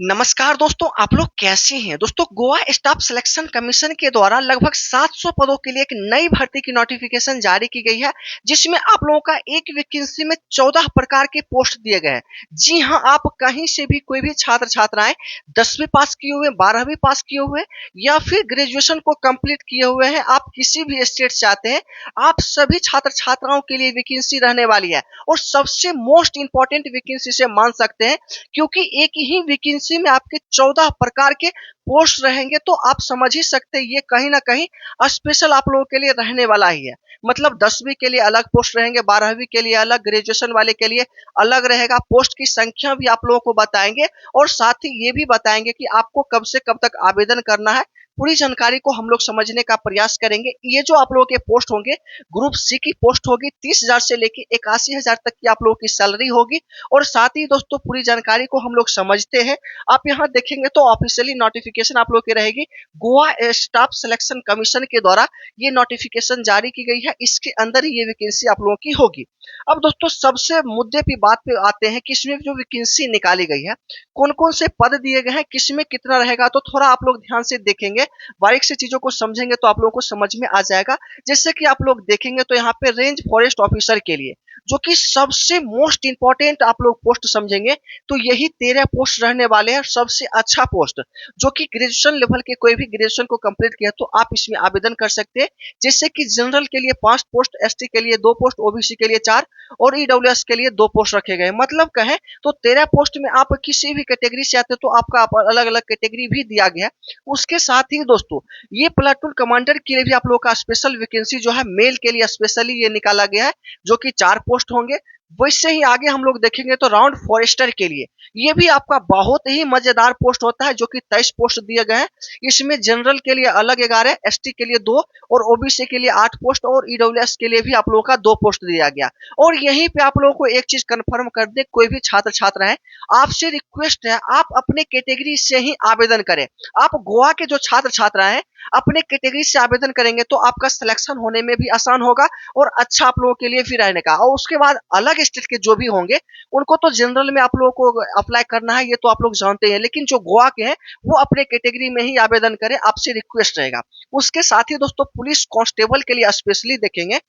नमस्कार दोस्तों, आप लोग कैसे हैं? दोस्तों, गोवा स्टाफ सिलेक्शन कमीशन के द्वारा लगभग 700 पदों के लिए एक नई भर्ती की नोटिफिकेशन जारी की गई है, जिसमें आप लोगों का एक वैकेंसी में 14 प्रकार के पोस्ट दिए गए हैं। जी हां, आप कहीं से भी कोई भी छात्र छात्राएं 10वीं पास किए हुए, 12वीं पास किए हुए या फिर ग्रेजुएशन को कंप्लीट किए हुए हैं, आप किसी भी स्टेट से आते हैं, आप सभी छात्र छात्राओं के लिए वैकेंसी रहने वाली है और सबसे मोस्ट इंपॉर्टेंट वैकेंसी से मान सकते हैं, क्योंकि एक ही वैकेंसी में आपके 14 प्रकार के पोस्ट रहेंगे। तो आप समझ ही सकते हैं ये कहीं ना कहीं स्पेशल आप लोगों के लिए रहने वाला ही है। मतलब 10वीं के लिए अलग पोस्ट रहेंगे, 12वीं के लिए अलग, ग्रेजुएशन वाले के लिए अलग रहेगा। पोस्ट की संख्या भी आप लोगों को बताएंगे और साथ ही ये भी बताएंगे कि आपको कब से कब तक आवेदन करना है। पूरी जानकारी को हम लोग समझने का प्रयास करेंगे। ये जो आप लोगों के पोस्ट होंगे, ग्रुप सी की पोस्ट होगी, 30,000 से लेके 81,000 तक की आप लोगों की सैलरी होगी। और साथ ही दोस्तों, पूरी जानकारी को हम लोग समझते हैं। आप यहाँ देखेंगे तो ऑफिशियली नोटिफिकेशन आप लोग की रहेगी। गोवा स्टाफ सिलेक्शन कमीशन के द्वारा ये नोटिफिकेशन जारी की गई है, इसके अंदर ही ये वैकेंसी आप लोगों की होगी। अब दोस्तों, सबसे मुद्दे की बात पे आते हैं कि इसमें जो वैकेंसी निकाली गई है, कौन कौन से पद दिए गए हैं, किसमें कितना रहेगा, तो थोड़ा आप लोग ध्यान से देखेंगे, बारीक से चीजों को समझेंगे तो आप लोगों को समझ में आ जाएगा। जैसे कि आप लोग देखेंगे तो यहाँ पे रेंज फॉरेस्ट ऑफिसर के लिए, जो कि सबसे मोस्ट इंपॉर्टेंट आप लोग पोस्ट समझेंगे, तो यही 13 पोस्ट रहने वाले हैं। सबसे अच्छा पोस्ट, जो कि ग्रेजुएशन लेवल के कोई भी ग्रेजुएशन को कंप्लीट किया तो आप इसमें आवेदन कर सकते हैं। जैसे कि जनरल के लिए 5 पोस्ट, एसटी के लिए 2 पोस्ट, ओबीसी के लिए 4 और ईडब्ल्यूएस के लिए 2 पोस्ट रखे गए। मतलब कहें तो 13 पोस्ट में आप किसी भी कैटेगरी से आते हो तो आपका अलग अलग कैटेगरी भी दिया गया है। उसके साथ ही दोस्तों, ये प्लाटून कमांडर के लिए भी आप लोग का स्पेशल वैकेंसी जो है, मेल के लिए स्पेशली ये निकाला गया है, जो कि 4 पोस्ट होंगे। वैसे ही आगे हम लोग देखेंगे तो राउंड फॉरेस्टर के लिए ये भी आपका बहुत ही मजेदार पोस्ट होता है, जो कि 23 पोस्ट दिए गए हैं। इसमें जनरल के लिए अलग 11, एसटी के लिए 2 और ओबीसी के लिए 8 पोस्ट और ईडब्ल्यूएस के लिए भी आप लोगों का 2 पोस्ट दिया गया। और यहीं पे आप लोगों को एक चीज कंफर्म कर दे, कोई भी छात्र छात्रा है, आपसे रिक्वेस्ट है, आप अपने कैटेगरी से ही आवेदन करें। आप गोवा के जो छात्र छात्रा है, अपने कैटेगरी से आवेदन करेंगे तो आपका सिलेक्शन होने में भी आसान होगा और अच्छा आप लोगों के लिए भी रहने का। और उसके बाद अलग स्टेट के जो भी होंगे, उनको तो जनरल में आप लोगों को अप्लाई करना है, ये तो आप लोग जानते हैं। लेकिन जो गोवा के हैं, वो अपने कैटेगरी में ही आवेदन करें, आपसे रिक्वेस्ट रहेगा। उसके साथ ही दोस्तों, पुलिस कांस्टेबल के लिए स्पेशली देखेंगे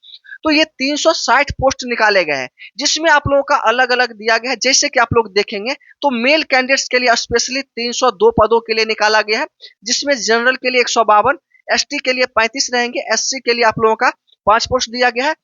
तो ये 360 पोस्ट निकाले गए हैं, जिसमें आप लोगों का अलग अलग दिया गया है। जैसे कि आप लोग देखेंगे तो मेल कैंडिडेट्स के लिए स्पेशली 302 पदों के लिए निकाला गया है, जिसमें जनरल के लिए 152, एसटी के लिए 35 रहेंगे, एससी के लिए आप लोगों का 5 पोस्ट दिया गया है।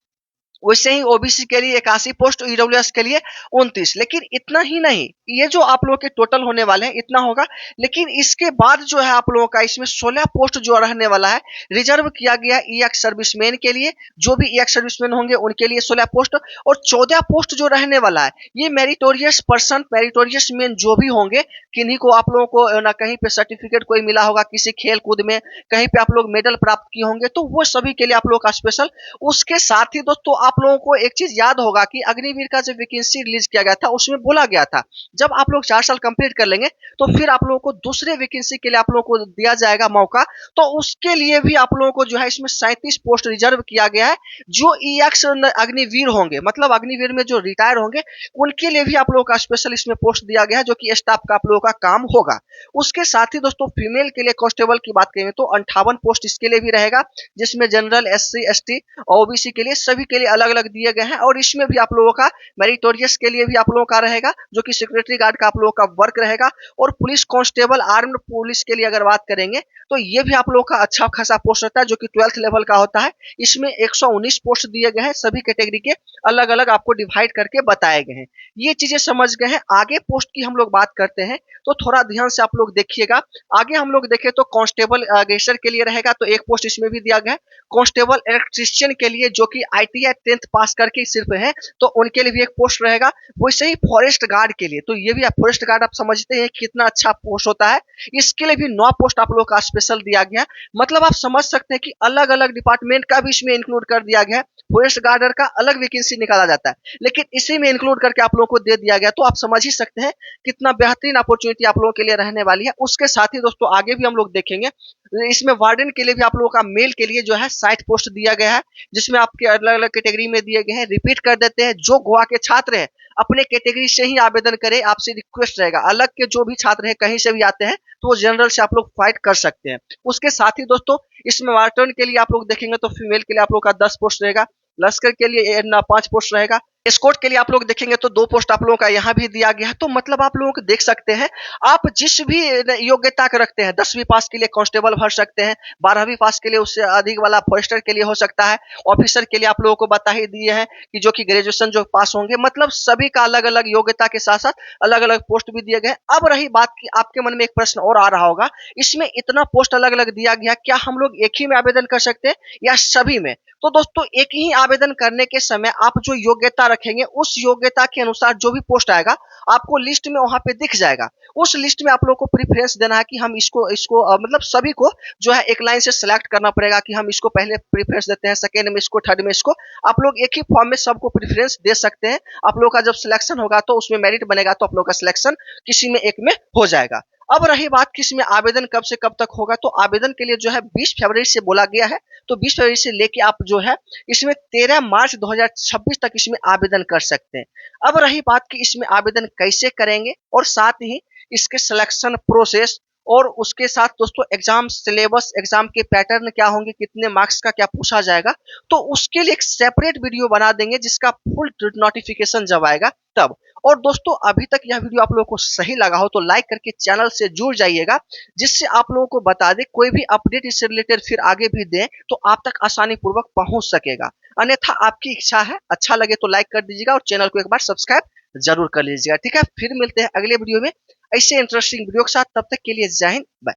वैसे ही ओबीसी के लिए 81 पोस्ट, ईडब्ल्यूएस के लिए 29। लेकिन इतना ही नहीं, ये जो आप लोगों के टोटल होने वाले हैं इतना होगा, लेकिन इसके बाद जो है आप लोगों का इसमें 16 पोस्ट जो रहने वाला है, रिजर्व किया गया ईएक्स सर्विसमैन के लिए। जो भी ईएक्स सर्विसमैन होंगे उनके लिए 16 पोस्ट और 14 पोस्ट जो रहने वाला है, ये मेरिटोरियस पर्सन, मेरिटोरियस मैन जो भी होंगे, किन्हीं को आप लोगों को ना कहीं पे सर्टिफिकेट कोई मिला होगा, किसी खेल कूद में कहीं पे आप लोग मेडल प्राप्त किए होंगे, तो वो सभी के लिए आप लोग का स्पेशल। उसके साथ ही दोस्तों, आप लोगों को एक चीज याद होगा कि अग्निवीर का जो वैकेंसी रिलीज किया गया था, उसमें बोला गया था जब आप लोग 4 साल कंप्लीट कर लेंगे तो फिर आप लोगों को दूसरे वैकेंसी के लिए आप लोगों को दिया जाएगा मौका। तो उसके लिए भी आप लोगों को जो है इसमें 37 पोस्ट रिजर्व किया गया है। जो ईएक्स अग्निवीर होंगे, मतलब अग्निवीर में जो रिटायर होंगे, उनके लिए भी आप लोगों का स्पेशल इसमें पोस्ट दिया गया है, जो कि स्टाफ का आप लोगों का काम होगा। उसके साथ ही दोस्तों, फीमेल के लिए कांस्टेबल की बात करेंगे तो 58 पोस्ट इसके लिए भी रहेगा, जिसमें जनरल, एससी, एसटी और ओबीसी के लिए सभी के लिए अलग अलग दिए गए हैं। और इसमें भी आप लोगों का मेरिटोरियस के लिए भी आप लोगों का रहेगा, जो कि सिक्योरिटी गार्ड का आप लोगों का वर्क रहेगा। और पुलिस कांस्टेबल, आर्म्ड पुलिस के लिए अगर बात करेंगे तो ये भी आप लोगों का अच्छा खासा पोस्ट रहता है, जो कि 12th लेवल का होता है। इसमें 119 पोस्ट दिए गए हैं, सभी कैटेगरी के अलग अलग आपको डिवाइड करके बताए गए हैं। ये चीजें समझ गए हैं। आगे पोस्ट की हम लोग बात करते हैं तो थोड़ा ध्यान से आप लोग देखिएगा। आगे हम लोग देखें तो कांस्टेबल गेस्टर के लिए रहेगा, तो 1 पोस्ट इसमें भी दिया गया है। कांस्टेबल इलेक्ट्रीशियन के लिए, जो कि आईटीआई 10th पास करके सिर्फ है, तो उनके लिए भी 1 पोस्ट रहेगा। वैसे ही फॉरेस्ट गार्ड के लिए, तो ये भी फॉरेस्ट गार्ड आप समझते हैं कितना अच्छा पोस्ट होता है, इसके लिए भी 9 पोस्ट आप लोग का स्पेशल दिया गया है। मतलब आप समझ सकते हैं कि अलग अलग डिपार्टमेंट का भी इसमें इंक्लूड कर दिया गया है। फॉरेस्ट गार्डर का अलग वैकेंसी निकाला जाता है, लेकिन इसी में इंक्लूड करके आप लोगों को दे दिया गया। तो आप समझ ही सकते हैं कितना बेहतरीन अपॉर्चुनिटी आप लोगों के लिए रहने वाली है। उसके साथ ही दोस्तों आगे भी हम लोग देखेंगे, इसमें वार्डन के लिए भी आप लोगों का मेल के लिए जो है 60 पोस्ट दिया गया है, जिसमें आपके अलग अलग कैटेगरी में दिए गए हैं। रिपीट कर देते हैं, जो गोवा के छात्र हैं अपने कैटेगरी से ही आवेदन करें, आपसे रिक्वेस्ट रहेगा। अलग के जो भी छात्र हैं कहीं से भी आते हैं तो वो जनरल से आप लोग फाइट कर सकते हैं। उसके साथ ही दोस्तों इसमें वार्टन के लिए आप लोग देखेंगे तो फीमेल के लिए आप लोग का 10 पोस्ट रहेगा, लश्कर के लिए 5 पोस्ट रहेगा, एस्कॉर्ट के लिए आप लोग देखेंगे तो 2 पोस्ट आप लोगों का यहाँ भी दिया गया है। तो मतलब आप लोगों को देख सकते हैं, आप जिस भी योग्यता का रखते हैं, 10वीं पास के लिए कांस्टेबल भर सकते हैं, 12वीं पास के लिए उससे अधिक वाला फॉरेस्टर के लिए हो सकता है, ऑफिसर के लिए आप लोगों को बता ही दिए हैं कि जो कि ग्रेजुएशन जो पास होंगे। मतलब सभी का अलग अलग योग्यता के साथ साथ अलग अलग पोस्ट भी दिए गए। अब रही बात की आपके मन में एक प्रश्न और आ रहा होगा, इसमें इतना पोस्ट अलग अलग दिया गया, क्या हम लोग एक ही में आवेदन कर सकते हैं या सभी में? तो दोस्तों एक ही आवेदन करने के समय आप जो योग्यता रखेंगे उस योग्यता के अनुसार जो भी पोस्ट आएगा आपको लिस्ट में वहां पे दिख जाएगा। उस लिस्ट में आप लोगों को प्रेफरेंस देना है कि हम इसको इसको मतलब सभी को जो है एक लाइन से सिलेक्ट करना पड़ेगा कि हम इसको पहले प्रेफरेंस देते हैं, सेकेंड में इसको, थर्ड में इसको। आप लोग एक ही फॉर्म में सबको प्रेफरेंस दे सकते हैं। आप लोग का जब सिलेक्शन होगा तो उसमें मेरिट बनेगा तो आप लोग का सिलेक्शन किसी में एक में हो जाएगा। अब रही बात कि इसमें आवेदन कब से कब तक होगा, तो आवेदन के लिए जो है 20 फरवरी से बोला गया है। तो 20 फरवरी से लेके आप जो है इसमें 13 मार्च 2026 तक इसमें आवेदन कर सकते हैं। अब रही बात कि इसमें आवेदन कैसे करेंगे और साथ ही इसके सिलेक्शन प्रोसेस और उसके साथ दोस्तों एग्जाम सिलेबस, एग्जाम के पैटर्न क्या होंगे, कितने मार्क्स का क्या पूछा जाएगा, तो उसके लिए एक सेपरेट वीडियो बना देंगे जिसका फुल नोटिफिकेशन जब आएगा तब। और दोस्तों अभी तक यह वीडियो आप लोगों को सही लगा हो तो लाइक करके चैनल से जुड़ जाइएगा, जिससे आप लोगों को बता दे कोई भी अपडेट इससे रिलेटेड फिर आगे भी दें तो आप तक आसानी पूर्वक पहुंच सकेगा। अन्यथा आपकी इच्छा है, अच्छा लगे तो लाइक कर दीजिएगा और चैनल को एक बार सब्सक्राइब जरूर कर लीजिएगा। ठीक है, फिर मिलते हैं अगले वीडियो में ऐसे इंटरेस्टिंग वीडियो के साथ। तब तक के लिए जय हिंद, बाय।